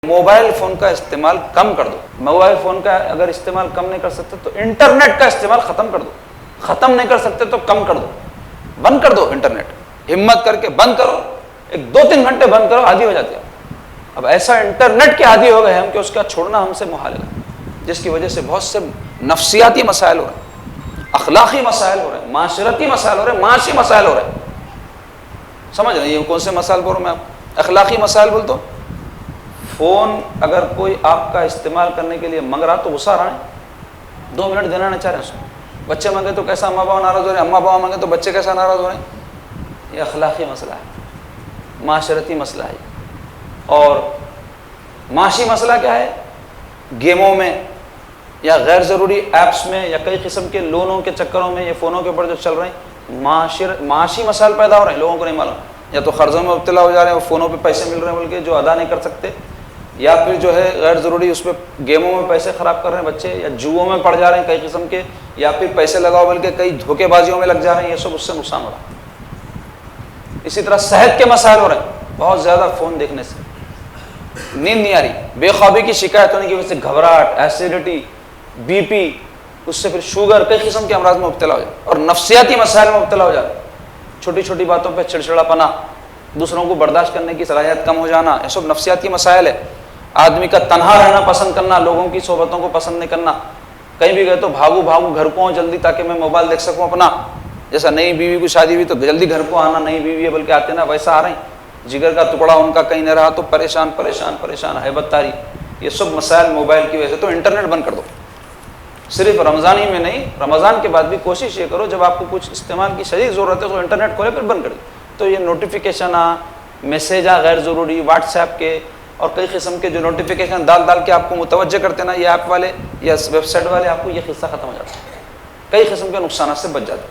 Mobile phone کا استعمال کم کر دو. موبائل فون کا اگر استعمال کم نہیں کر سکتے تو انٹرنیٹ کا استعمال ختم کر دو. ختم نہیں کر سکتے تو کم کر دو, بند کر دو انٹرنیٹ. ہمت کر کے بند کرو, 1-2-3 گھنٹے بند کرو, عادی ہو جاتے ہیں. اب ایسا انٹرنیٹ کے عادی ہو گئے ہم کہ اس کا چھوڑنا ہم سے محال ہے, جس کی وجہ سے بہت سے نفسیاتی مسائل ہو رہے ہیں, اخلاقی مسائل ہو رہے ہیں, معاشرتی مسائل ہو رہے ہیں, معاشی مسائل ہو رہے ہیں. سمجھ رہے ہیں کون سے مسائل بول رہا ہوں میں آپ؟ اخلاقی مسائل بول تو فون اگر کوئی آپ کا استعمال کرنے کے لیے منگ رہا تو غصہ رہا ہے, 2 منٹ دینا نہ چاہ رہے ہیں اس کو. بچے مانگے تو کیسا اماں باپ ناراض ہو رہے ہیں, اماں باپ مانگے تو بچے کیسا ناراض ہو رہے ہیں. یہ اخلاقی مسئلہ ہے, معاشرتی مسئلہ ہے. اور معاشی مسئلہ کیا ہے؟ گیموں میں یا غیر ضروری ایپس میں یا کئی قسم کے لونوں کے چکروں میں یہ فونوں کے اوپر جو چل رہے ہیں, معاشی مسائل پیدا ہو رہے ہیں, لوگوں کو نہیں معلوم. یا تو قرضوں میں مبتلا ہو جا رہے ہیں, فونوں پہ پیسے مل رہے ہیں بلکہ جو ادا نہیں کر سکتے, یا پھر جو ہے غیر ضروری اس پہ گیموں میں پیسے خراب کر رہے ہیں بچے, یا جوؤں میں پڑ جا رہے ہیں کئی قسم کے, یا پھر پیسے لگاؤ بلکہ کئی دھوکے بازیوں میں لگ جا رہے ہیں. یہ سب اس سے نقصان ہو رہا ہے. اسی طرح صحت کے مسائل ہو رہے ہیں بہت زیادہ فون دیکھنے سے. نیند نہیں آ رہی, بے خوابی کی شکایت ہونے کی وجہ سے گھبراہٹ, ایسیڈیٹی, بی پی, اس سے پھر شوگر, کئی قسم کے امراض میں مبتلا ہو جائے. اور نفسیاتی مسائل میں مبتلا ہو جاتے, چھوٹی چھوٹی باتوں پہ چڑچڑا پنا, دوسروں کو برداشت کرنے کی صلاحیت کم ہو جانا, یہ سب نفسیاتی مسائل ہے. آدمی کا تنہا رہنا پسند کرنا, لوگوں کی صحبتوں کو پسند نہیں کرنا. کہیں بھی گئے تو بھاگو بھاگو گھر کو آؤں جلدی تاکہ میں موبائل دیکھ سکوں اپنا. جیسا نئی بیوی کو شادی ہوئی تو جلدی گھر کو آنا, نئی بیوی ہے بلکہ آتے نا ویسا آ رہے ہیں. جگر کا ٹکڑا ان کا کہیں نہ رہا تو پریشان پریشان پریشان, ہیبت تاری. یہ سب مسائل موبائل کی وجہ سے. تو انٹرنیٹ بند کر دو. صرف رمضان ہی میں نہیں, رمضان کے بعد بھی کوشش یہ کرو جب آپ کو کچھ استعمال کی شدید ضرورت ہے تو انٹرنیٹ کھولے پھر بند کر دو. تو یہ نوٹیفیکیشن میسیج غیر ضروری واٹس ایپ کے اور کئی قسم کے جو نوٹیفیکیشن ڈال کے آپ کو متوجہ کرتے نا یہ ایپ والے یا ویب سائٹ والے, آپ کو یہ قصہ ختم ہو جاتا ہے. کئی قسم کے نقصانات سے بچ جاتا ہے.